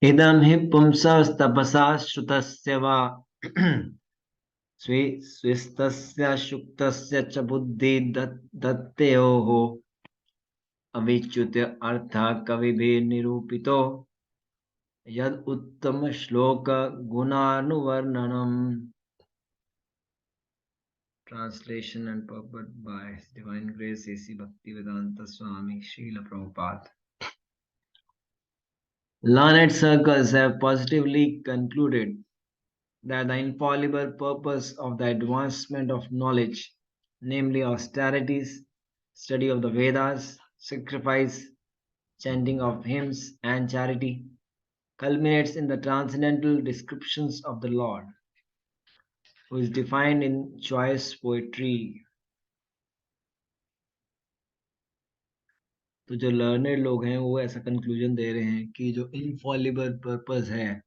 Idam hi pumsastapasa shrutasya va svistasya shuktasya cha buddhi datteyoho avichutya artha kavibhe nirupito yad uttama shloka gunanuvarnanam. Translation and purport by His Divine Grace A.C. Bhaktivedanta Swami Srila Prabhupada. Learned circles have positively concluded that the infallible purpose of the advancement of knowledge, namely austerities, study of the Vedas, sacrifice, chanting of hymns, and charity, culminates in the transcendental descriptions of the Lord, who is defined in choice poetry. तो जो learned लोग हैं वो ऐसा conclusion दे रहे हैं कि जो इनफॉलिबल पर्पस है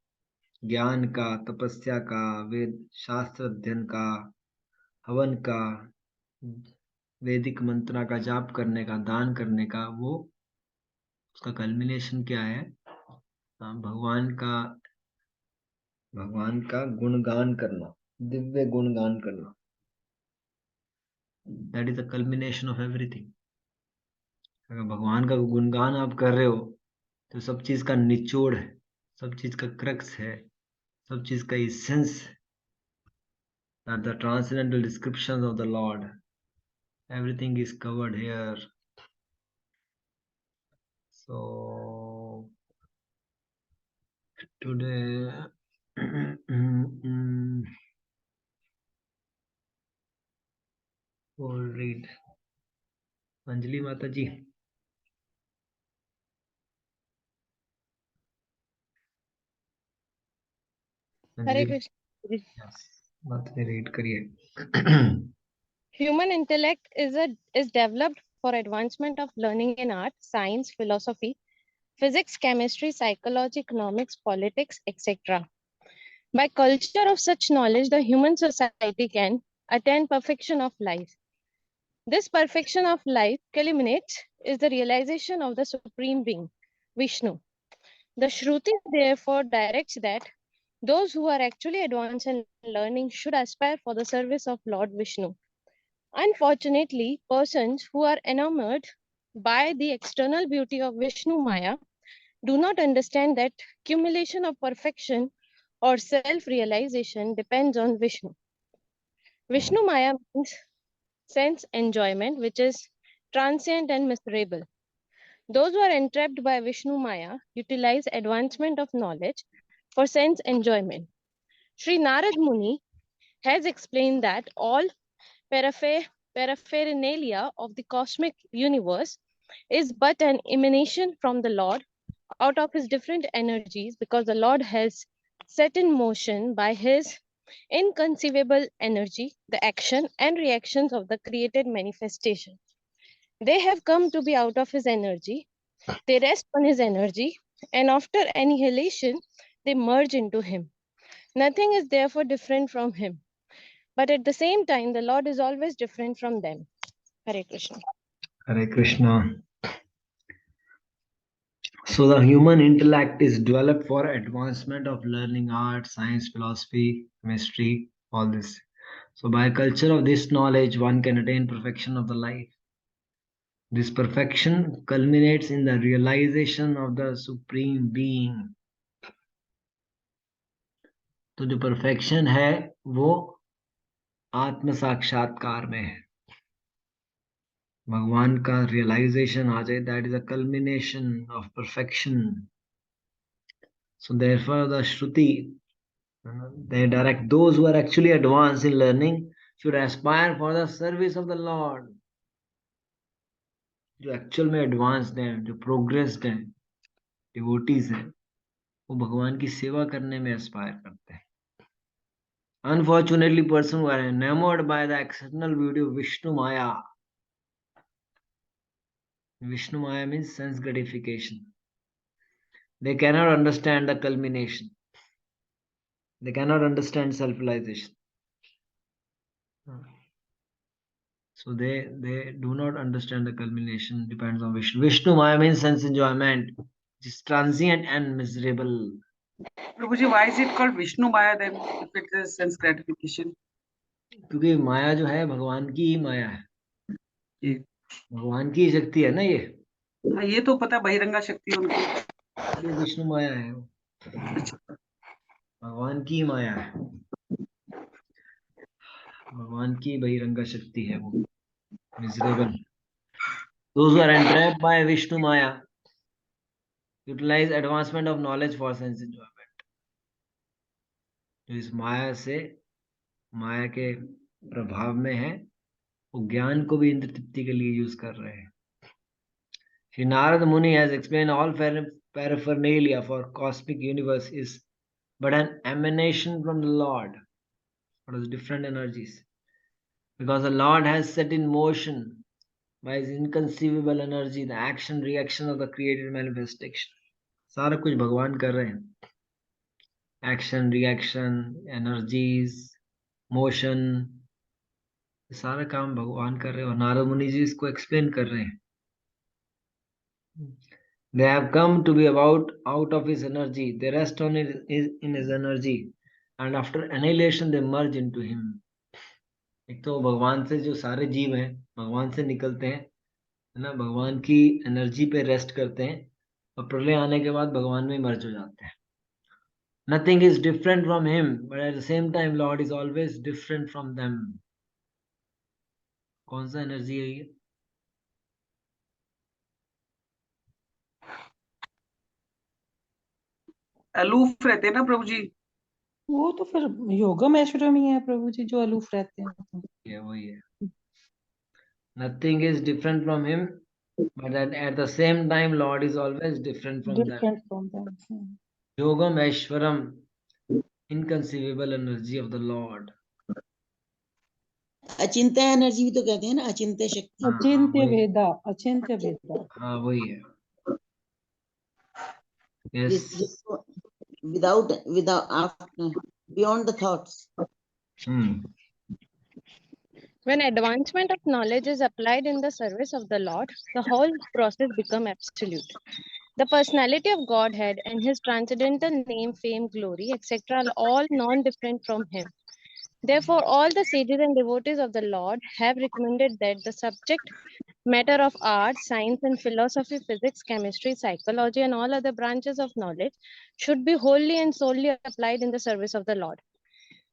ज्ञान का, तपस्या का, वेद शास्त्र अध्ययन का, हवन का, वैदिक मंत्रा का जाप करने का, दान करने का, वो उसका कल्मिनेशन क्या है? भगवान का गुणगान करना, दिव्य गुणगान करना. That is the culmination of everything. अगर भगवान का गुणगान आप कर रहे हो तो सब चीज का निचोड़ है, सब चीज का क्रक्स है, सब चीज का essence, that the transcendental descriptions of the Lord, everything is covered here. So today we'll read Anjali Mataji. Hare Krishna. Yes, Mataji read kariye. Human intellect is developed for advancement of learning in art, science, philosophy, physics, chemistry, psychology, economics, politics, etc. By culture of such knowledge, the human society can attain perfection of life. This perfection of life culminates is the realization of the Supreme Being, Vishnu. The Shruti therefore directs that those who are actually advanced in learning should aspire for the service of Lord Vishnu. Unfortunately, persons who are enamored by the external beauty of Vishnu Maya do not understand that accumulation of perfection or self-realization depends on Vishnu. Vishnu Maya means sense enjoyment, which is transient and miserable. Those who are entrapped by Vishnu Maya utilize advancement of knowledge for sense enjoyment. Sri Narad Muni has explained that all paraphernalia of the cosmic universe is but an emanation from the Lord out of his different energies, because the Lord has set in motion by his inconceivable energy the action and reactions of the created manifestation. They have come to be out of his energy, they rest on his energy, and after annihilation, they merge into him. Nothing is therefore different from him. But at the same time, the Lord is always different from them. Hare Krishna. Hare Krishna. So the human intellect is developed for advancement of learning art, science, philosophy, chemistry, all this. So by culture of this knowledge, one can attain perfection of the life. This perfection culminates in the realization of the Supreme Being. तो जो perfection है वो आत्म साक्षात्कार में है. भगवान का realization आ जाए, that is a culmination of perfection. So therefore the Shruti, they direct those who are actually advanced in learning should aspire for the service of the Lord. जो एक्चुअल में एडवांस्ड हैं, जो प्रोग्रेस्ड हैं, devotees हैं, वो भगवान की सेवा करने में एस्पायर करते हैं. Unfortunately, person who are enamored by the external beauty of Vishnu Maya. Vishnu Maya means sense gratification. They cannot understand the culmination. They cannot understand self-realization. So they do not understand the culmination depends on Vishnu. Vishnu Maya means sense enjoyment. which is transient and miserable. Prabhuji, why is it called Vishnu Maya then, if it is sense gratification? क्योंकि माया जो है भगवान की ही माया है, ये भगवान की ही शक्ति है ना ये हाँ, ये तो पता है, बहिरंगा शक्ति उनकी। ये विष्णु माया है वो, अच्छा, भगवान की ही माया है, भगवान की बहिरंगा शक्ति है वो, miserable. Those who are entrapped by Vishnu Maya utilize advancement of knowledge for sense enjoyment. जो इस माया से, माया के प्रभाव में है, वो ज्ञान को भी इंद्र तृप्ति के लिए यूज कर रहे हैं. Sri Narada Muni has explained all paraphernalia for cosmic universe is but an emanation from the Lord. What is different energies? Because the Lord has set in motion by his inconceivable energy the action reaction of the created manifestation. सारा कुछ भगवान कर रहे हैं. Action, reaction, energies, motion, सारा काम भगवान कर रहे हैं और नारद मुनि जी इसको एक्सप्लेन कर रहे हैं. They have come to be about out of his energy. They rest on in his energy, and after annihilation they merge into him. एक तो भगवान से जो सारे जीव हैं भगवान से निकलते हैं, है ना, भगवान की एनर्जी पे रेस्ट करते हैं और प्रलय आने के बाद भगवान में मर्ज हो जाते हैं. Nothing is different from him, but at the same time Lord is always different from them. कौन सा एनर्जी है ये? अलूफ रहते हैं ना प्रभु जी। वो तो फिर योगम ऐश्वर्य में है प्रभु जी, जो अलूफ रहते हैं तो। ये वही है. Nothing is different from him, but at the same time Lord is always different from them. Different from them. Yogam Aishwaram, inconceivable energy of the Lord. Achintya energy भी तो कहते हैं ना, अचिंत्य शक्ति। अचिंत्य वेदा, अचिंत्य वेदा। हाँ वही है. Yes. Without after, beyond the thoughts. When advancement of knowledge is applied in the service of the Lord, the whole process becomes absolute. The personality of Godhead and his transcendental name, fame, glory, etc. are all non-different from him. Therefore, all the sages and devotees of the Lord have recommended that the subject matter of art, science, and philosophy, physics, chemistry, psychology, and all other branches of knowledge should be wholly and solely applied in the service of the Lord.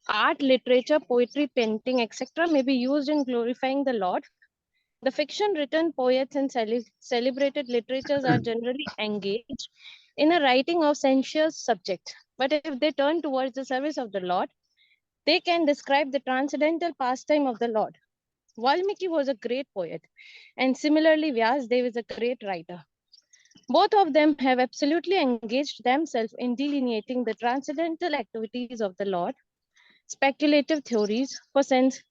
Art, literature, poetry, painting, etc. may be used in glorifying the Lord. The fiction written poets and celebrated literatures are generally engaged in a writing of sensuous subjects. But if they turn towards the service of the Lord, they can describe the transcendental pastime of the Lord. Valmiki was a great poet, and similarly Vyasadeva is a great writer. Both of them have absolutely engaged themselves in delineating the transcendental activities of the Lord, speculative theories for sense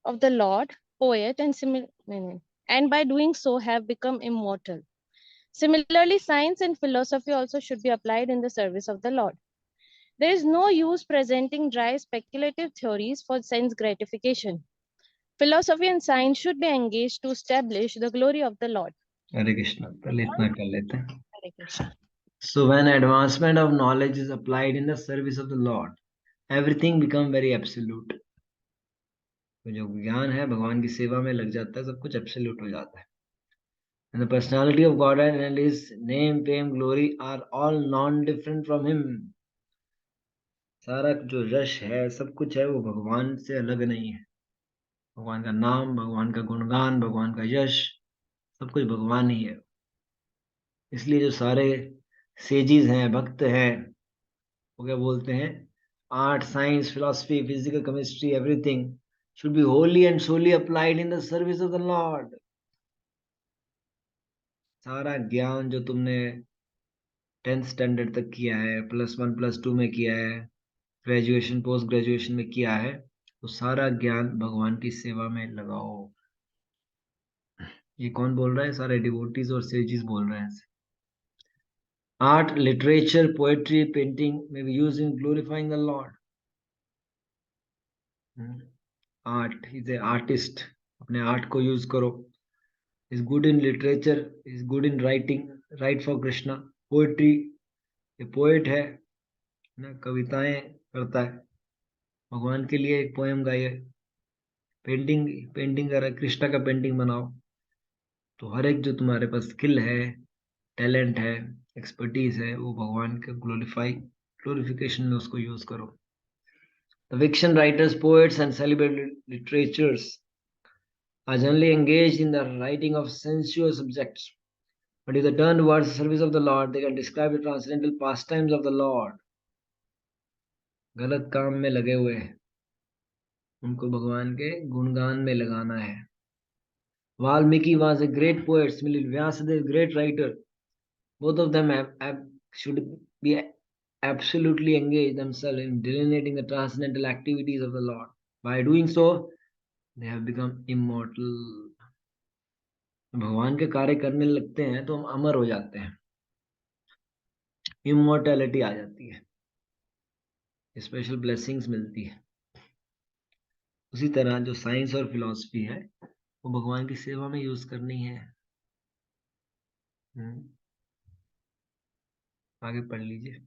of the Lord, poet, and by doing so have become immortal. Similarly, science and philosophy also should be applied in the service of the Lord. There is no use presenting dry speculative theories for sense gratification. Philosophy and science should be engaged to establish the glory of the Lord. Hare Krishna. पहले इतना कर लेते हैं. Hare Krishna. So when advancement of knowledge is applied in the service of the Lord, everything become very absolute. तो जो ज्ञान है भगवान की सेवा में लग जाता है, सब कुछ एब्सोल्यूट हो जाता है. And the personality of God and his name, fame, glory are all non-different from him. सारा जो यश है, सब कुछ है, वो भगवान से अलग नहीं है. भगवान का नाम, भगवान का गुणगान, भगवान का यश, सब कुछ भगवान ही है. इसलिए जो सारे सेजिस हैं, भक्त हैं, वो क्या बोलते हैं? Art, science, philosophy, physical, chemistry, everything should be wholly and solely applied in the service of the Lord. सारा ज्ञान जो तुमने 10th स्टैंडर्ड तक किया है, +1 +2 में किया है, ग्रेजुएशन पोस्ट ग्रेजुएशन में किया है, तो सारा ज्ञान भगवान की सेवा में लगाओ. ये कौन बोल रहा है? सारे डिवोटीज और सेजिस बोल रहे हैं. आर्ट, लिटरेचर, पोएट्री, पेंटिंग में be used in glorifying the Lord. Art, is a artist, अपने आर्ट को यूज करो. Is good in literature, is good in writing, right for Krishna. Poetry, ये पोएट है ना, कविताएं करता है, भगवान के लिए एक पोएम गाई है, पेंटिंग पेंटिंग कर रहा है, कृष्णा का पेंटिंग बनाओ। तो हर एक जो तुम्हारे पास स्किल है, टैलेंट है, एक्सपर्टीज है, वो भगवान के ग्लोरिफिकेशन में उसको यूज करो। The fiction writers, poets, and celebrated literatures are generally engaged in the writing of sensuous subjects. But if they turn towards the service of the Lord, they can describe the transcendental pastimes of the Lord. गलत काम में लगे हुए हैं, उनको भगवान के गुणगान में लगाना है। Valmiki was a great poet, similarly Vyasadeva, great writer. Both of them should be absolutely engaged themselves in delineating the transcendental activities of the Lord. By doing so, they have become immortal. भगवान के कार्य करने लगते हैं तो हम अमर हो जाते हैं, इमोर्टैलिटी आ जाती है, स्पेशल ब्लेसिंग्स मिलती है। उसी तरह जो साइंस और फिलॉसफी है वो भगवान की सेवा में यूज करनी है। आगे पढ़ लीजिए।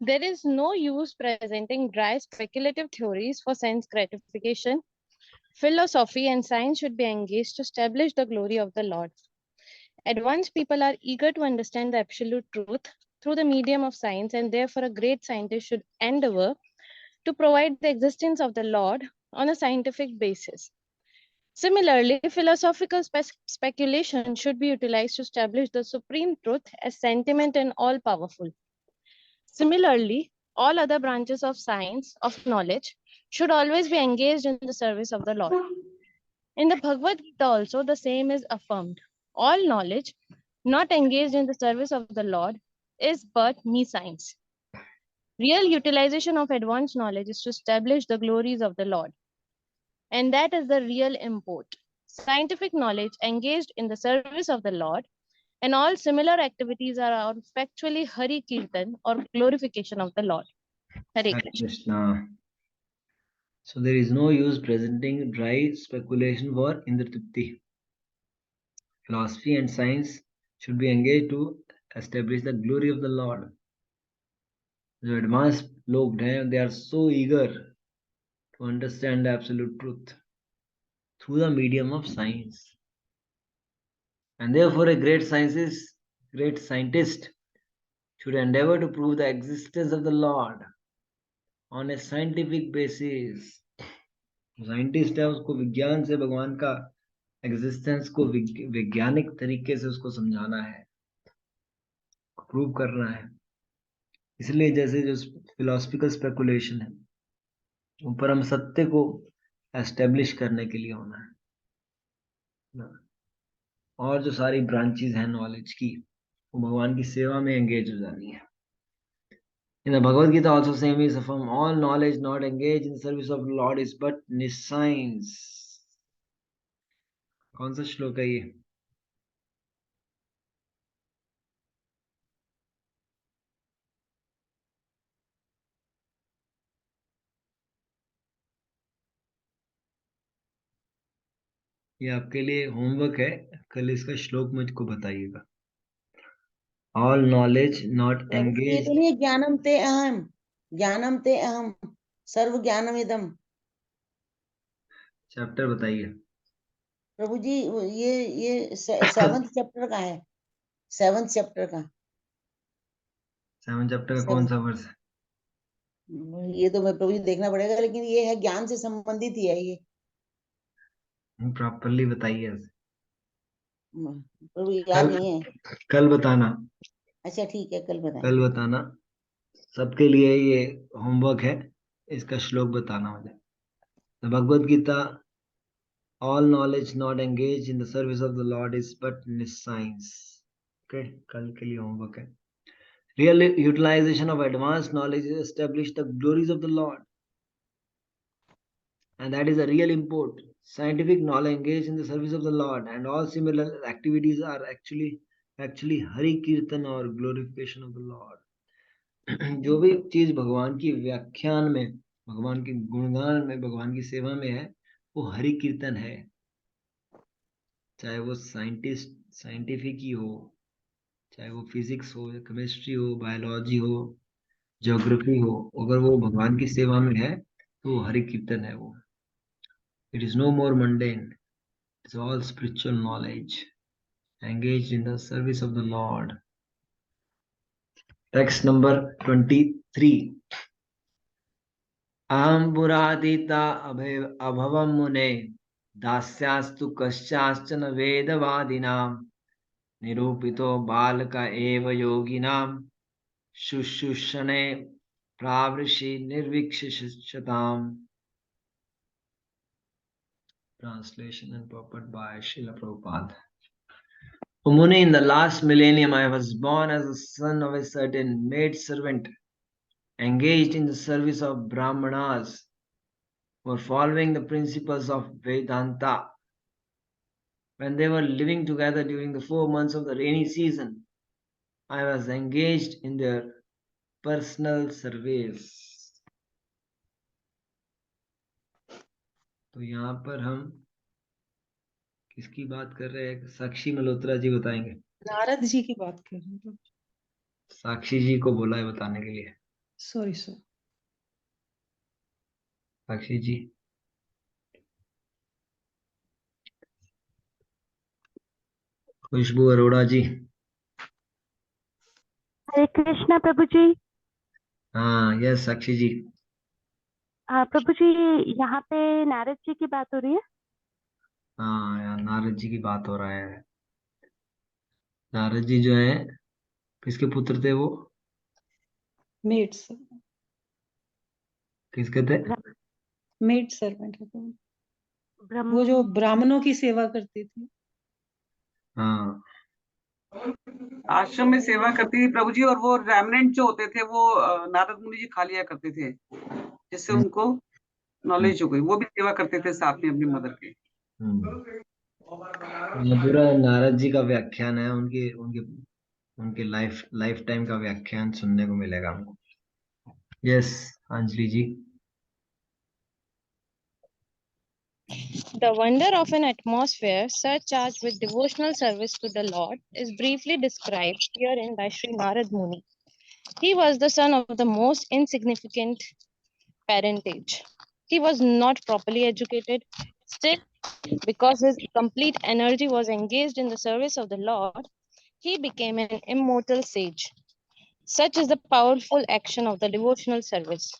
There is no use presenting dry speculative theories for sense gratification. Philosophy and science should be engaged to establish the glory of the Lord. Advanced people are eager to understand the absolute truth through the medium of science, and therefore a great scientist should endeavor to provide the existence of the Lord on a scientific basis. Similarly, philosophical speculation should be utilized to establish the supreme truth as sentiment and all powerful. Similarly, all other branches of science, of knowledge, should always be engaged in the service of the Lord. In the Bhagavad Gita also, the same is affirmed. All knowledge not engaged in the service of the Lord is but me science. Real utilization of advanced knowledge is to establish the glories of the Lord. And that is the real import. Scientific knowledge engaged in the service of the Lord and all similar activities are factually Hari Kirtan or glorification of the Lord. Hare Krishna. Krishna. So there is no use presenting dry speculation for Indratripti. Philosophy and science should be engaged to establish the glory of the Lord. जो advanced लोग हैं, they are so eager to understand the absolute truth through the medium of science. And therefore a great scientist should endeavor to prove the existence of the Lord on a scientific basis. Scientist है, उसको विज्ञान से भगवान का existence को वैज्ञानिक तरीके से उसको समझाना है, प्रूव करना है। इसलिए जैसे जो फिलोसफिकल स्पेकुलेशन है, वो परम सत्य को एस्टेब्लिश करने के लिए होना है। और जो सारी ब्रांचेस हैं नॉलेज की, वो भगवान की सेवा में एंगेज हो जानी है। In the Bhagavad Gita also same is affirmed, all knowledge not engaged in the service of the Lord is but nescience. कौन सा श्लोक है ये? ये आपके लिए होमवर्क है, कल इसका श्लोक मुझको बताइएगा। All knowledge not ये engaged. तो नहीं, ज्ञानम ते अहम सर्व ज्ञानम इदम। चैप्टर बताइए। प्रभु जी ये 7th चैप्टर का है, 7th चैप्टर का। 7 चैप्टर का कौन सा वर्ष? ये तो मैं प्रभु जी देखना पड़ेगा, लेकिन ये है ज्ञान से संबंधित ही है ये। प्रॉपरली बताइए। प्रभु याद नहीं है। कल बताना। अच्छा ठीक है, कल कल बताएंगे। बताना, सबके लिए ये होमवर्क है, इसका श्लोक बताना मुझे। Bhagavad Gita, all knowledge not engaged in the service of the Lord is but nescience. Okay, कल के लिए होमवर्क है। Real utilization of advanced knowledge is establish the glories of the Lord, and that is a real import. Scientific knowledge engaged in the service of the Lord and all similar activities are actually Hari Kirtan or glorification of the Lord. जो भी चीज भगवान की व्याख्यान में, भगवान के गुणगान में, भगवान की सेवा में है, वो हरि कीर्तन है, चाहे वो साइंटिफिक ही हो, चाहे वो फिजिक्स हो, केमिस्ट्री हो, बायोलॉजी हो, ज्योग्राफी हो, अगर वो भगवान की सेवा में है तो हरि कीर्तन है वो. It is no more mundane, it's all spiritual knowledge engaged in the service of the Lord. Text number 23. Aham buradita abhavam mune dasyastu kaschastana vedavadinam nirupito balaka eva yoginam shushushane pravrishi nirvikshishatam. Translation and purport by Srila Prabhupada. O Muni, in the last millennium I was born as the son of a certain maid servant engaged in the service of Brahmanas who were following the principles of Vedanta. When they were living together during the 4 months of the rainy season, I was engaged in their personal service. तो यहाँ पर हम किसकी बात कर रहे हैं? साक्षी मल्होत्रा जी बताएंगे. नारद जी की बात कर रहे हैं. साक्षी जी को बोला है बताने के लिए. Sorry sir. साक्षी जी. खुशबू अरोड़ा जी. हरे कृष्णा प्रभु जी. हाँ, यस साक्षी जी. प्रभु जी, यहाँ पे नारद जी की बात हो रही है. हाँ, यार नारद जी की बात हो रहा है. नारद जी जो है किसके पुत्र थे वो? Made sir. किसके थे? मेड सर्वेंट है तो ब्रह्म वो जो ब्राह्मणों की सेवा करती थी. हाँ. आश्रम में सेवा करती थी प्रभु जी, और वो रेमनेंट जो होते थे वो नारद मुनि जी खा लिया करते थे, जिससे उनको नॉलेज हो गई. वो भी सेवा करते थे साथ में अपनी मदर के. ये पूरा नारद जी का व्याख्यान है. उनके उनके उनके लाइफ टाइम का व्याख्यान सुनने को मिलेगा हमको. Yes Anjali ji. The wonder of an atmosphere surcharged with devotional service to the Lord is briefly described herein by Sri Narad Muni. He was the son of the most insignificant parentage. He was not properly educated. Still, because his complete energy was engaged in the service of the Lord, he became an immortal sage. Such is the powerful action of the devotional service.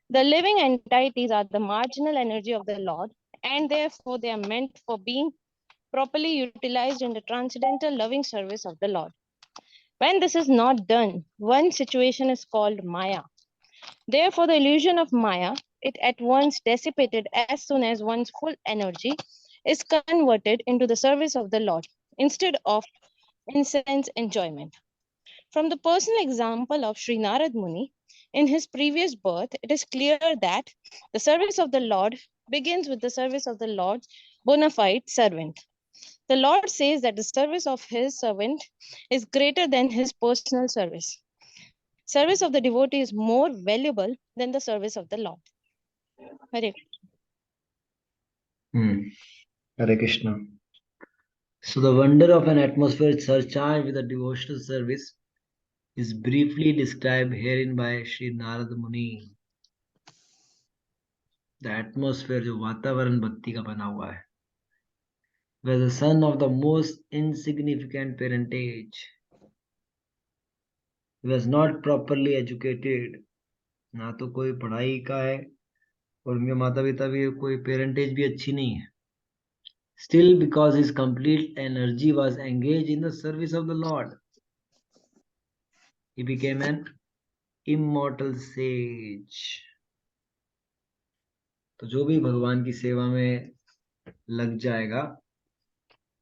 The living entities are the marginal energy of the Lord, and therefore they are meant for being properly utilized in the transcendental loving service of the Lord. When this is not done, one situation is called Maya. Therefore, the illusion of Maya, it at once dissipated as soon as one's full energy is converted into the service of the Lord instead of incense enjoyment. From the personal example of Sri Narad Muni, in his previous birth, it is clear that the service of the Lord begins with the service of the Lord's bona fide servant. The Lord says that the service of his servant is greater than his personal service. Service of the devotee is more valuable than the service of the Lord. Hare Hare Krishna. So the wonder of an atmosphere surcharged with a devotional service is briefly described herein by Sri Narada Muni. The atmosphere जो वातावरण भक्ति का बना हुआ है, where the son of the most insignificant parentage, he was not properly educated. ना तो कोई पढ़ाई का है और उनके माता पिता भी कोई पेरेंटेज भी अच्छी नहीं है. Still, because his complete energy was engaged in the service of the Lord, he became an immortal sage. तो जो भी भगवान की सेवा में लग जाएगा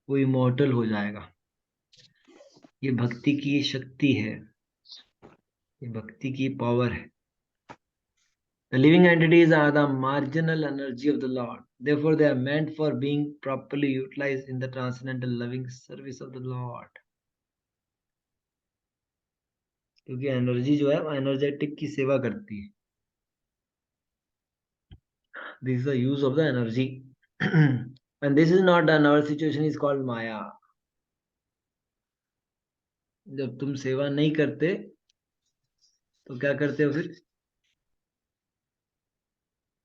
वो इमोर्टल हो जाएगा. ये भक्ति की शक्ति है, ये भक्ति की पावर है. The living entities are the marginal energy of the Lord. Therefore, they are meant for being properly utilized in the transcendental loving service of the Lord. क्योंकि एनर्जी जो है वो एनर्जेटिक की सेवा करती है. This is the use of the energy. And this is not done, our situation is called Maya. जब तुम सेवा नहीं करते तो क्या करते हो फिर?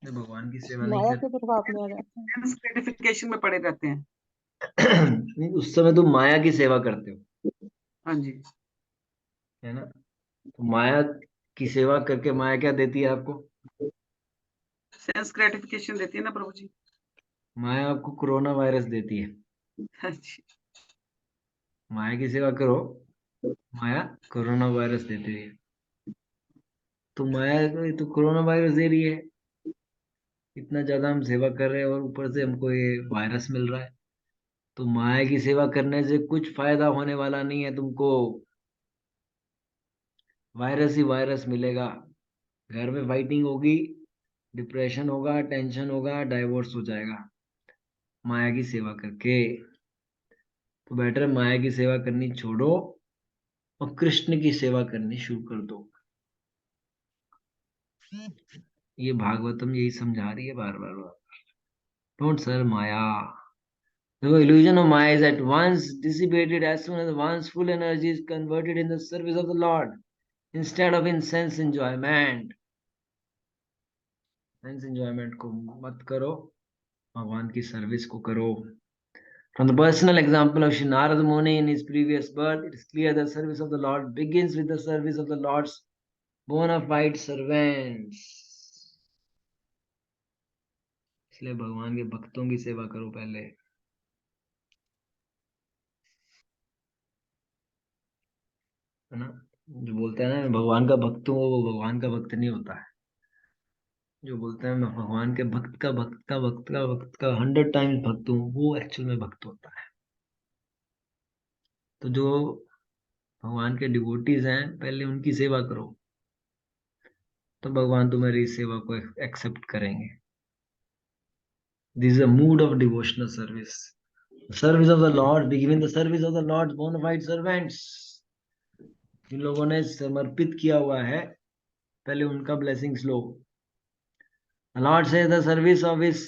जब भगवान की सेवा नहीं माया करते के प्रभाव में आ जाते हैं। ग्रेटिफिकेशन में पड़े रहते हैं। नहीं, उस समय तुम माया की सेवा करते हो, हाँ जी। है ना? तो माया की सेवा करके माया क्या देती है आपको? सेंस ग्रेटिफिकेशन देती है ना प्रभु जी। माया आपको कोरोना वायरस देती है। हाँ जी। माया की सेवा करो, माया कोरोना वायरस देती है। तो माया तो कोरोना वायरस दे रही है, इतना ज्यादा हम सेवा कर रहे हैं और ऊपर से हमको ये वायरस मिल रहा है। तो माया की सेवा करने से कुछ फायदा होने वाला नहीं है तुमको, वायरस ही वायरस मिलेगा। घर में फाइटिंग होगी, डिप्रेशन होगा, टेंशन होगा, डाइवोर्स हो जाएगा माया की सेवा करके। तो बेटर माया की सेवा करनी छोड़ो और कृष्ण की सेवा करनी शुरू कर दो। ये भागवतम यही समझा रही है बार बार बार। Don't serve Maya. The illusion of Maya is at once dissipated as soon as one's full energy is converted in the service of the Lord instead of in sense enjoyment. Sense enjoyment को मत करो, भगवान की service को करो। From the personal example of Sri Narada Muni in his previous birth, it is clear that service of the Lord begins with the service of the Lord's bona fide servants. इसलिए भगवान के भक्तों की सेवा करो पहले, है ना? जो बोलते हैं ना मैं भगवान का भक्त हूँ, वो भगवान का भक्त नहीं होता है। जो बोलते हैं मैं भगवान के भक्त का भक्त का भक्त का भक्त का 100 टाइम्स भक्त हूँ, वो एक्चुअल में भक्त होता है। तो जो भगवान के डिवोटीज हैं, पहले उनकी सेवा करो, तो भगवान तुम्हारी सेवा को एक्सेप्ट करेंगे। This is a mood off devotional service, service of the Lord, beginning the service of the Lord बोना फाइड सर्वेंट्स। जिन लोगों ने समर्पित किया हुआ है, पहले उनका blessings low. The Lord says the service of his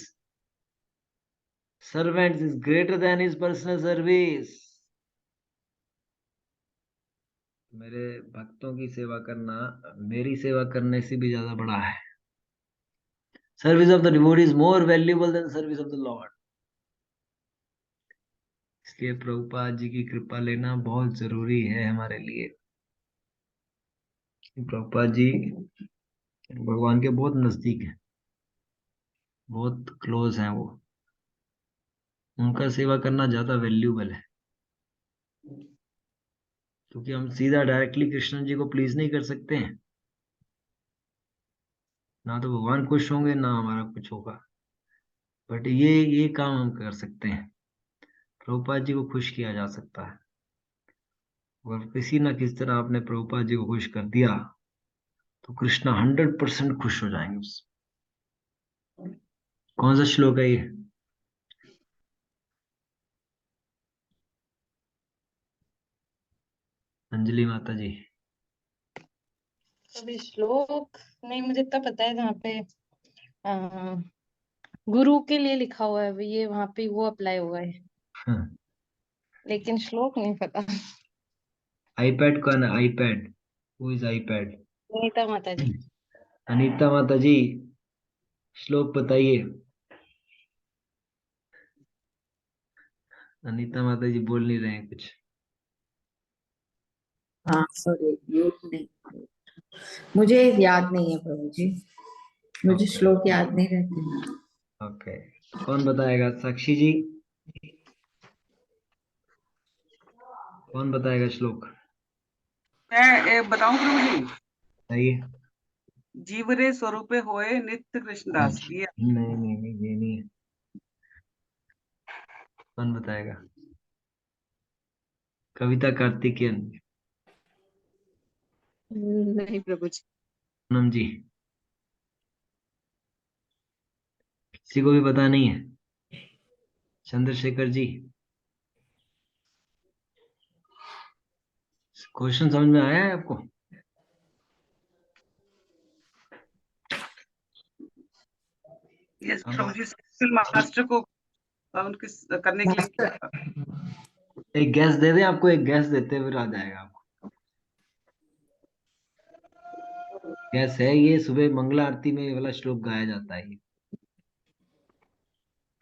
servants is greater than his personal service. मेरे भक्तों की सेवा करना मेरी सेवा करने से भी ज्यादा बड़ा है। Service of the devotee is more valuable then service of the Lord. इसलिए प्रभुपाद जी की कृपा लेना बहुत जरूरी है हमारे लिए। प्रभुपाद जी भगवान के बहुत नजदीक हैं, बहुत क्लोज हैं वो। उनका सेवा करना ज्यादा वैल्यूएबल है, क्योंकि हम सीधा डायरेक्टली कृष्ण जी को प्लीज नहीं कर सकते हैं। ना तो भगवान खुश होंगे, ना हमारा कुछ होगा। बट ये काम हम कर सकते हैं, प्रभुपाद जी को खुश किया जा सकता है। और किसी ना किसी तरह आपने प्रभुपाद जी को खुश कर दिया तो कृष्णा 100% खुश हो जाएंगे उससे। कौन सा श्लोक है ये? अंजलि माता जी। अभी श्लोक नहीं, मुझे इतना पता है जहाँ पे गुरु के लिए लिखा हुआ है, ये वहां पे वो अप्लाई हुआ है, लेकिन श्लोक नहीं पता। आईपैड कौन है? IPad, who is iPad? Nita Mata ji. Anita माता जी, श्लोक बताइए। अनीता माता जी बोल नहीं रहे हैं कुछ। हाँ सॉरी, म्यूट नहीं, मुझे याद नहीं है प्रभु जी, मुझे श्लोक याद नहीं रहते। ओके, कौन बताएगा? साक्षी जी, कौन बताएगा श्लोक? मैं बताऊं प्रभु जी? बताइए। जीवरे स्वरूपे होए नित्य कृष्णदास, ये नहीं नहीं नहीं, ये नहीं है। कौन बताएगा? कविता कार्तिकेयन। नहीं प्रभु जी। पूनम जी, किसी को भी पता नहीं है? चंद्रशेखर जी, क्वेश्चन समझ में आया है आपको? प्रभु जी, मास्टर को उनके करने के लिए मास्टर एक गैस दे दे, आपको एक गैस देते हुए आ जाएगा आपको। गैस है ये, सुबह मंगला आरती में ये वाला श्लोक गाया जाता है ये।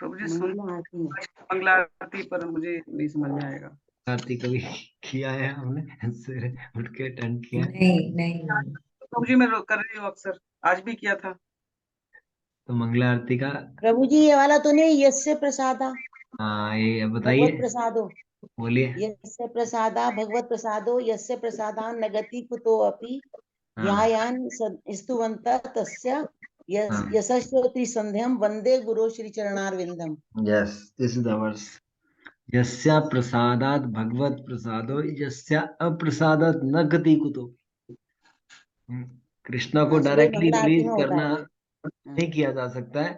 प्रभु जी सुन मंगला आरती में मंगला आरती पर मुझे नहीं समझ में आएगा। आरती कभी किया है हमने, सवेरे उठ के अटेंड किया है? नहीं नहीं प्रभु जी मैं कर रही हूँ अक्सर, आज भी किया था। तो मंगला आरती का प्रभु जी ये वाला तो नहीं, यस्य प्रसादा हाँ, ये भगवत बताइए, प्रसादो, बोलिए। यस्य प्रसादा भगवत प्रसादो यस्य प्रसादा न गति कुतो अपि हाँ ध्यायान् स्तुवन्तः तस्य हाँ, यशस्वी संध्यम वंदे गुरु श्री चरणारविंदम। Yes, this is the verse. यस्या प्रसादात भगवत प्रसादो यस्या अप्रसादात न गति कुतो। कृष्णा को हाँ, सुबह डायरेक्टली मंगला आरती प्लीज में होता करना है ये। हाँ, नहीं किया जा सकता है,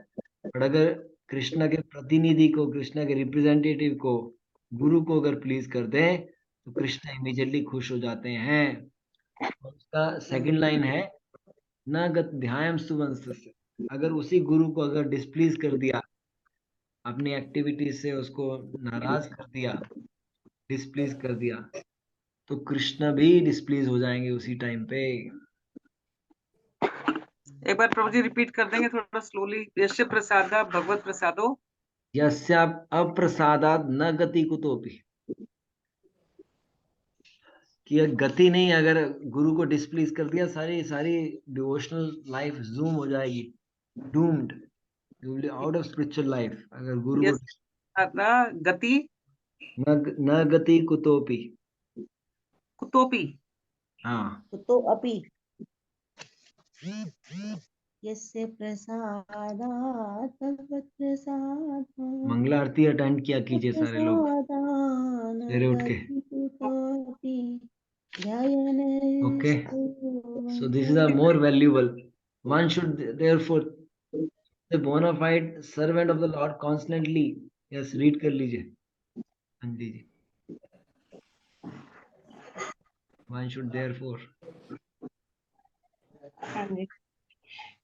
पर अगर कृष्णा के प्रतिनिधि को, कृष्णा के रिप्रेजेंटेटिव को, गुरु को अगर प्लीज कर दें तो कृष्णा इमीडिएटली खुश हो जाते हैं। और उसका सेकंड लाइन है न गत ध्यायम सुवंश। अगर उसी गुरु को अगर डिस्प्लीज कर दिया, अपनी एक्टिविटी से उसको नाराज कर दिया, डिस्प्लीज कर दिया, तो कृष्ण भी डिस्प्लीज हो जाएंगे उसी टाइम पे। एक बार प्रभु जी रिपीट कर देंगे थोड़ा स्लोली। यश प्रसादा भगवत प्रसादो। यस्या अप्रसादात न गति कुतोपि, कि ये गति नहीं, अगर गुरु को डिस्प्लीज कर दिया, सारी सारी डिवोशनल लाइफ जूम हो जाएगी, doomed, you will out of spiritual life अगर गुरु को यश प्रसादा गति न गति कुतोपि। कुतोपी। हाँ, कुतो अपि यस्य प्रसादात् भगवत् प्रसादात् मंगला आरती अटेंड किया कीजिए सारे लोग प्रसादान् सवेरे उठ के। गति कुतोऽपि ध्यायन् okay, so this is a स्तुवन्तः। more valuable. One should therefore the bona fide servant of the Lord constantly. Yes, read कर लीजिए अंजलि जी। One should therefore.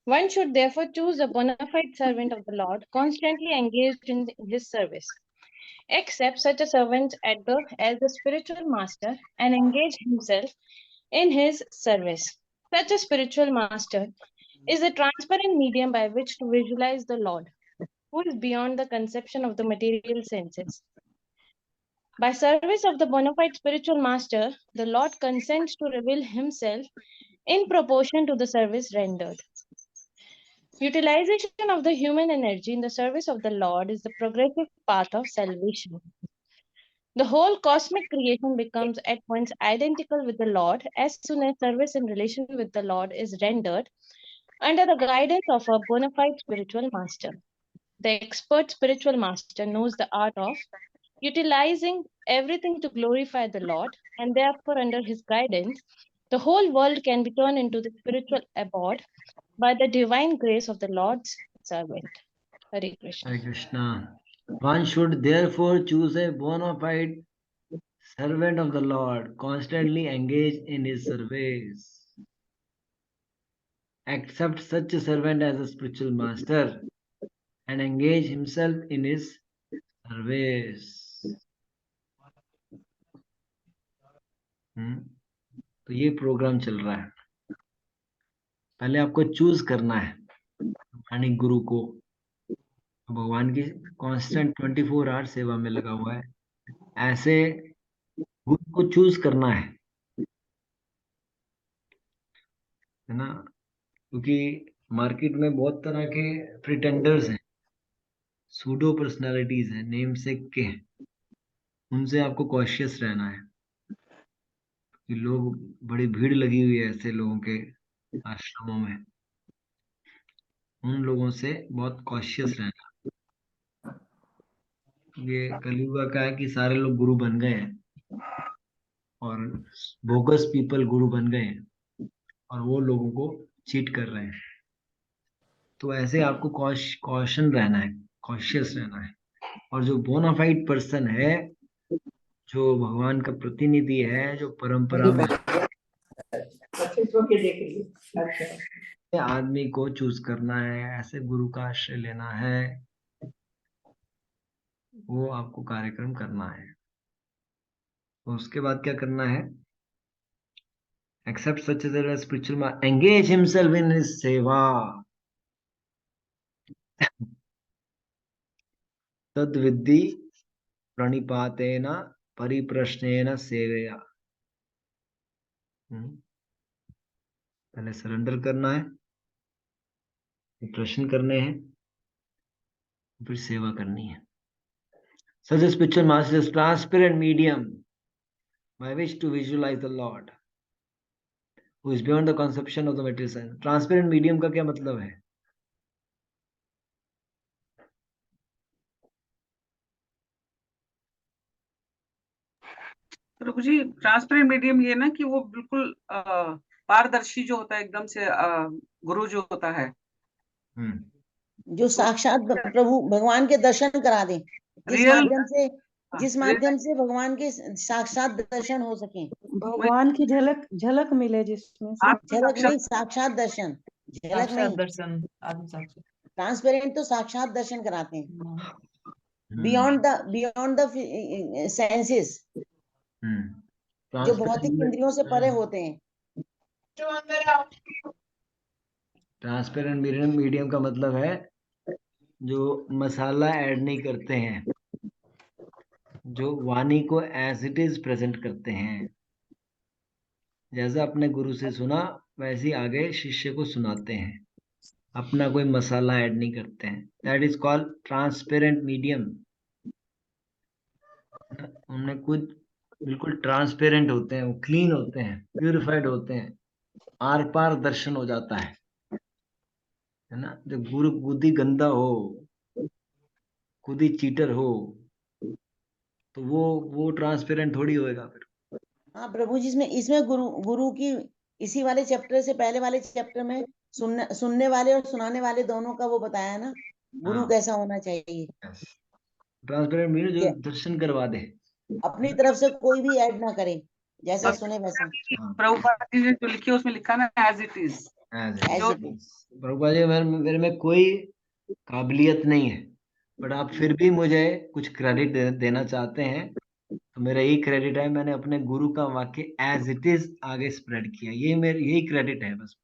One should therefore choose a bona fide servant of the Lord, constantly engaged in his service. Accept such a servant as a spiritual master and engage himself in his service. Such a spiritual master is a transparent medium by which to visualize the Lord, who is beyond the conception of the material senses. By service of the bona fide spiritual master, the Lord consents to reveal himself in proportion to the service rendered. Utilization of the human energy in the service of the Lord is the progressive path of salvation. The whole cosmic creation becomes at once identical with the Lord as soon as service in relation with the Lord is rendered under the guidance of a bona fide spiritual master. The expert spiritual master knows the art of utilizing everything to glorify the Lord, and therefore, under his guidance, the whole world can be turned into the spiritual abode by the divine grace of the Lord's servant. Hare Krishna. Hare Krishna. One should therefore choose a bona fide servant of the Lord, constantly engaged in his service. Accept such a servant as a spiritual master and engage himself in his service. तो ये programme चल रहा है। पहले आपको choose करना है यानी गुरु को। भगवान की कांस्टेंट 24 आवर सेवा में लगा हुआ है, ऐसे गुरु को चूज करना है ना। क्योंकि मार्केट में बहुत तरह के प्रिटेंडर्स हैं, सूडो पर्सनालिटीज हैं, नेम सेक के हैं, उनसे आपको कॉशियस रहना है। कि लोग, बड़ी भीड़ लगी हुई है ऐसे लोगों के आश्रमों में, उन लोगों से बहुत कॉशियस रहना। ये कलयुग का है कि सारे लोग गुरु बन गए हैं और बोगस पीपल गुरु बन गए हैं और वो लोगों को चीट कर रहे हैं। तो ऐसे आपको कॉशन रहना है, कॉशियस रहना है। और जो बोनाफाइड पर्सन है, जो भगवान का प्रतिनिधि है, जो परंपरा में आदमी को चूज करना है, ऐसे गुरु का आश्रय लेना है। वो आपको कार्यक्रम करना है। तो उसके बाद क्या करना है? Except such as spiritual, engage himself in his seva, तद विद्धि प्रणिपातेन परिप्रश्नेन सेवया। पहले सरेंडर करना है, प्रश्न करने हैं, फिर सेवा करनी है। Such a spiritual master is transparent medium by which to visualize the Lord, who is beyond the conception of the material sense. Transparent medium का क्या मतलब है? प्रभु जी, ट्रांसपेरेंट मीडियम ये ना कि वो बिल्कुल पारदर्शी जो होता है एकदम से, गुरु जो होता है, जो साक्षात प्रभु भगवान के दर्शन करा दे, जिस रियल, माध्यम से जिस माध्यम से भगवान के साक्षात दर्शन हो सके। भगवान की झलक झलक मिले जिसमें से। झलक नहीं, साक्षात दर्शन, झलक साक्षात नहीं। दर्शन, आदि साक्षात। ट्रांसपेरेंट तो साक्षात दर्शन कराते हैं, हम्म। बियॉन्ड द सेंसेस, जो भौतिक इंद्रियों से परे होते हैं। ट्रांसपेरेंट मीडियम का मतलब है जो मसाला ऐड नहीं करते हैं, जो वाणी को एज इट इज प्रेजेंट करते हैं। जैसा अपने गुरु से सुना वैसे ही आगे शिष्य को सुनाते हैं, अपना कोई मसाला ऐड नहीं करते हैं। That is called transparent medium. उनमें कुछ बिल्कुल ट्रांसपेरेंट होते हैं, वो क्लीन होते हैं, प्यूरिफाइड होते हैं, आर पार दर्शन हो जाता है ना। जब गुरु खुद ही गंदा हो, खुद ही चीटर हो, तो वो ट्रांसपेरेंट थोड़ी होएगा फिर। हाँ प्रभु जी, इसमें गुरु गुरु की इसी वाले चैप्टर से पहले वाले चैप्टर में सुनने वाले और सुनाने वाले दोनों का वो बताया ना, गुरु कैसा होना चाहिए। ट्रांसपेरेंट मीडियम जो दर्शन करवा दे, अपनी तरफ से कोई भी ऐड ना करे, जैसा सुने वैसा। प्रभुपाद जी ने जो लिखी है उसमें लिखा ना as it is. Prabhupada ji, मेरे में कोई काबिलियत नहीं है, बट आप फिर भी मुझे कुछ क्रेडिट देना चाहते हैं, तो मेरा यही क्रेडिट है, मैंने अपने गुरु का वाक्य एज इट इज आगे स्प्रेड किया, ये मेरे यही क्रेडिट है बस।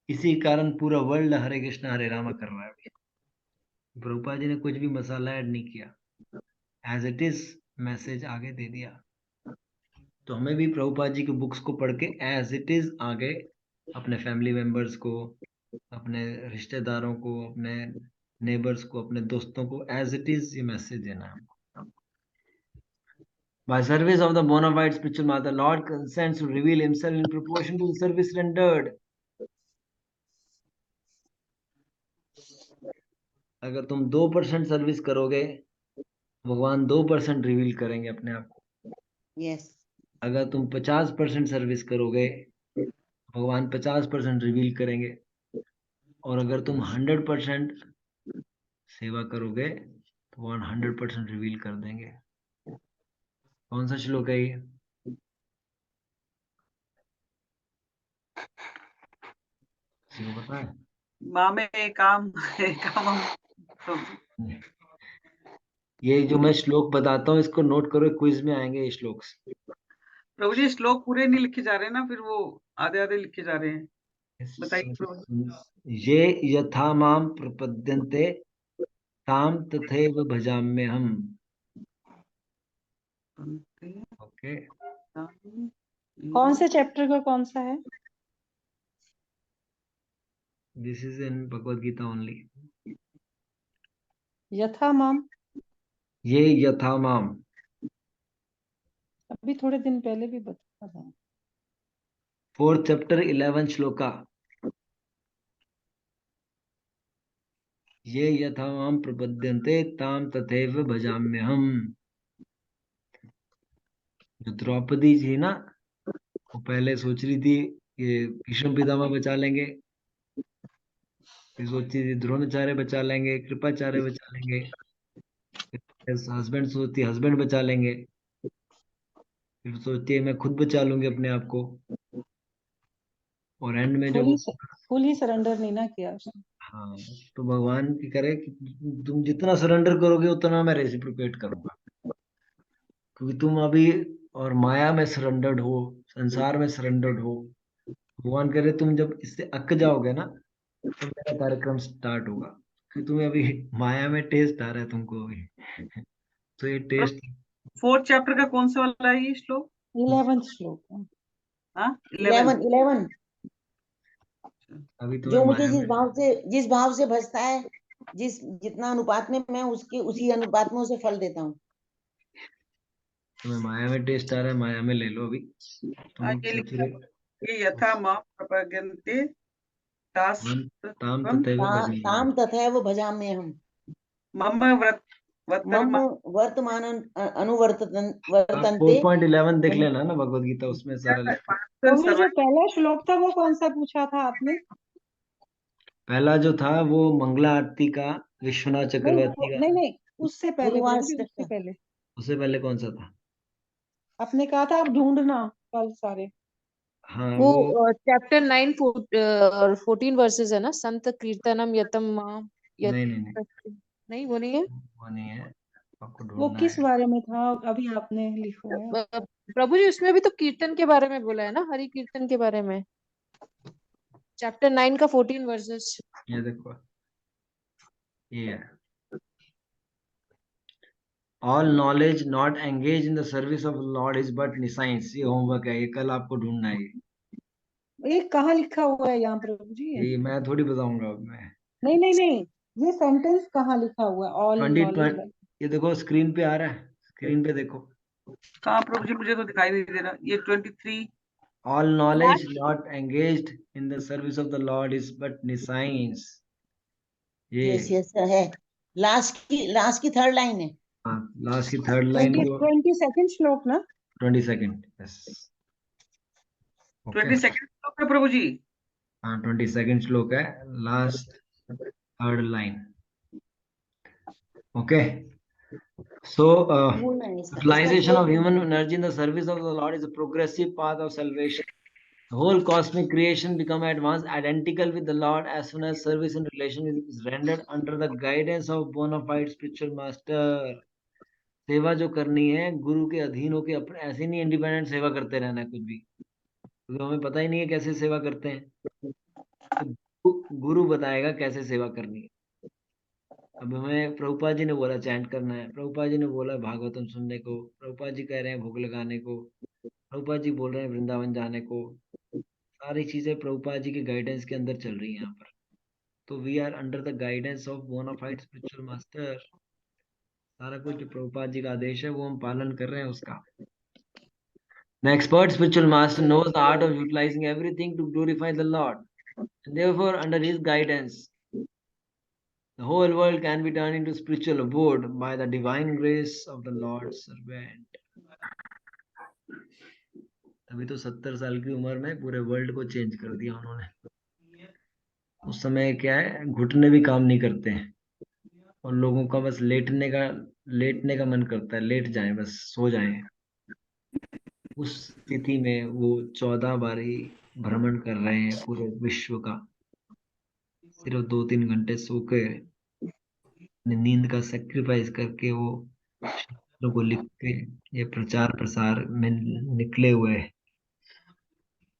इसी कारण पूरा वर्ल्ड हरे कृष्णा हरे रामा कर रहा है अभी। प्रभुपाद जी ने कुछ भी मसाला ऐड नहीं किया, एज इट इज मैसेज आगे दे दिया। तो हमें भी प्रभुपाद जी की बुक्स को पढ़ के एज इट इज आगे अपने फैमिली मेंबर्स को, अपने रिश्तेदारों को, अपने नेबर्स को, अपने दोस्तों को एज इट इज ये मैसेज देना है हमको। By service of the bona fide spiritual mother, Lord consents to reveal himself in proportion to the service rendered. अगर तुम 2% सर्विस करोगे, भगवान 2% रिवील करेंगे अपने आप को। यस। अगर तुम 50% सर्विस करोगे, भगवान 50% रिवील करेंगे। और अगर तुम 100% सेवा करोगे, तो भगवान 100% रिवील कर देंगे। कौन सा श्लोक है ये? किसी को पता है? मामे काम ये जो मैं श्लोक बताता हूँ इसको नोट करो, क्विज में आएंगे ये श्लोक। प्रभु जी श्लोक पूरे नहीं लिखे जा रहे ना, फिर वो आधे आधे लिखे जा रहे हैं। बताइए प्रभु जी। ये यथा माम प्रपद्यन्ते ताम तथैव भजाम्यहम्। ओके, कौन से चैप्टर का कौन सा है? This is in Bhagavad Gita only. यथा माम, ये यथा माम, अभी थोड़े दिन पहले भी बता था। 4th chapter 11 shloka. ये यथा माम प्रपद्यन्ते ताम तथैव भजाम्यहम्। जो द्रौपदी जी ना, वो पहले सोच रही थी ये भीष्म पितामह बचा लेंगे, फिर सोचती थी द्रोणाचार्य बचा लेंगे, कृपाचार्य बचा लेंगे, हस्बैंड सोचती हस्बैंड बचा लेंगे, फिर सोचती है मैं खुद बचा लूंगी अपने आप को। और एंड में जब फुल ही सरेंडर नहीं ना किया उसने। हाँ, तो भगवान की करे कि तुम जितना सरेंडर करोगे उतना मैं रेसिप्रोकेट करूंगा, क्योंकि तुम अभी और माया में सरेंडर्ड हो, संसार में सरेंडर्ड हो। भगवान करे तुम जब इससे अक जाओगे ना, तो मेरा कार्यक्रम स्टार्ट होगा, कि तुम्हें अभी माया में टेस्ट आ रहा है तुमको अभी। तो ये टेस्ट, 4th चैप्टर का कौन सा वाला है ये श्लोक? 11th श्लोक है। हाँ, 11। 11 अभी तुम्हें जो मुझे माया में, जिस भाव से भजता है, जितना अनुपात में मैं उसके उसी अनुपात में उसे फल देता हूँ। तुम्हें माया में टेस्ट आ रहा है, माया में ले लो अभी। हाँ, तुम ये लिखा सेचुरेट, ये यथा मां प्रपद्यन्ते तास ताम त्वं तथैव भजामि। ताम तथैव भजाम्य हम मम मम वर्तमान। वर्तमान आप वर्तन्ते। 4.11 देख लेना ना भगवत गीता, उसमें सारा लिखा है। तो मैं जो पहला श्लोक था वो कौन सा पूछा था आपने? पहला जो था वो मंगला आरती का, विश्वनाथ चक्रवर्ती का। नहीं नहीं, उससे पहले गुरुवार प्रभु जी, तक उससे का। पहले उससे पहले कौन सा था? आपने कहा था आप ढूंढना कल सारे। हाँ वो, वो चैप्टर 9 और 14 वर्सेस है ना, संत कीर्तनम यतम माम यत। नहीं नहीं नहीं, नहीं, वो नहीं है। वो नहीं है, आपको वो ढूंढना किस है। बारे में था अभी आपने लिखवाया? प्रभु जी उसमें भी तो कीर्तन के बारे में बोला है ना, हरि कीर्तन के बारे में। चैप्टर 9 का 14 वर्सेस। ये देखो, ये है, all knowledge not engage in the service of Lord is but nescience. ये होमवर्क है, ये कल आपको ढूंढना है। ये कहाँ लिखा हुआ है यहाँ प्रभु जी? ये मैं थोड़ी बताऊंगा अब मैं। नहीं नहीं नहीं, ये सेंटेंस कहाँ लिखा हुआ है? All 20, knowledge. ये देखो स्क्रीन पे आ रहा है, स्क्रीन पे देखो। कहाँ प्रभु जी, मुझे तो दिखाई नहीं दे रहा। ये 23। All knowledge not engaged in the service of the Lord is but nescience। ये यस यस है, लास्ट की थर्ड लाइन है। हाँ, लास्ट की थर्ड लाइन को। 22nd श्लोक ना? 22nd, yes, okay. 22nd श्लोक है प्रभु जी। हाँ, 22nd श्लोक है, last third line, okay. So, ढूंढना है इसका utilization श्लोक of human ढूंढना energy in the service of the Lord is a progressive path of salvation. The whole cosmic creation become at once identical with the Lord as soon as service and relation is rendered under the guidance of bona fide spiritual master। सेवा जो करनी है गुरु के अधीन होके, अपने ऐसे नहीं इंडिपेंडेंट सेवा करते रहना है कुछ भी, क्योंकि हमें पता ही नहीं है कैसे सेवा करते हैं। तो गुरु बताएगा कैसे सेवा करनी है। अब हमें प्रभुपाद जी ने बोला चैंट करना है, प्रभुपाद जी ने बोला भागवतम सुनने को, प्रभुपाद जी कह रहे हैं भोग लगाने को, प्रभुपाद जी बोल रहे हैं वृंदावन जाने को। सारी चीजें प्रभुपाद जी के गाइडेंस के अंदर चल रही हैं यहाँ पर। तो we are under the guidance of bona fide spiritual master. सारा कुछ जो प्रभुपाद जी का आदेश है वो हम पालन कर रहे हैं उसका। The expert spiritual master knows the art of utilizing everything to glorify the Lord, and therefore, under his guidance, the whole world can be turned into spiritual abode by the divine grace of the Lord's servant। तभी तो 70 साल की उम्र में पूरे world को change कर दिया उन्होंने। उस समय क्या है, घुटने भी काम नहीं करते हैं और लोगों का बस लेटने का मन करता है, लेट जाएं बस, सो जाएं। उस स्थिति में वो 14 बारी भ्रमण कर रहे हैं पूरे विश्व का, सिर्फ 2-3 घंटे सो के, अपनी नींद का सेक्रीफाइस करके वो शास्त्रों को लिख के ये प्रचार प्रसार में निकले हुए हैं।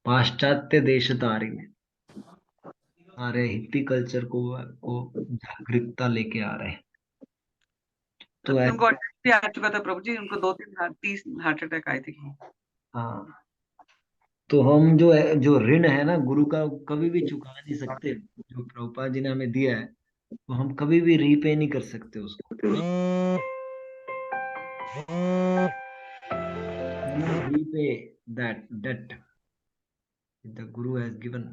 पाश्चात्य देशतारी में आ रहे, हिप्पी कल्चर को जागरूकता लेके आ रहे हैं। तो उनको अटैक भी आ चुका था प्रभु जी, उनको 30 हार्ट अटैक आए थे। हाँ, तो हम जो ऋण है ना गुरु का, कभी भी चुका नहीं सकते। जो प्रभुपाद जी ने हमें दिया है वो हम कभी भी रीपे नहीं कर सकते उसको। cannot repay that debt the guru has given।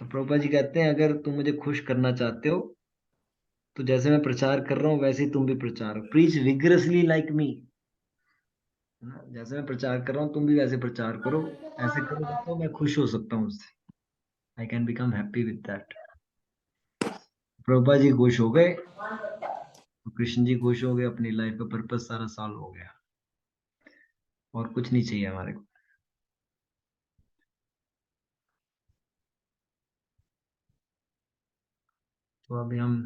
तो प्रभुपाद जी कहते हैं अगर तुम मुझे खुश करना चाहते हो तो जैसे मैं प्रचार कर रहा हूँ वैसे ही तुम भी प्रचार हो, प्रीच विग्रसली लाइक मी। जैसे मैं प्रचार कर रहा हूँ तुम भी वैसे प्रचार करो, ऐसे करोगे तो मैं खुश हो सकता हूँ उससे। I can become happy with that. Prabhupada ji खुश हो गए तो कृष्ण जी खुश हो गए, अपनी लाइफ का पर्पस सारा सॉल्व हो गया, और कुछ नहीं चाहिए हमारे को। तो अभी हम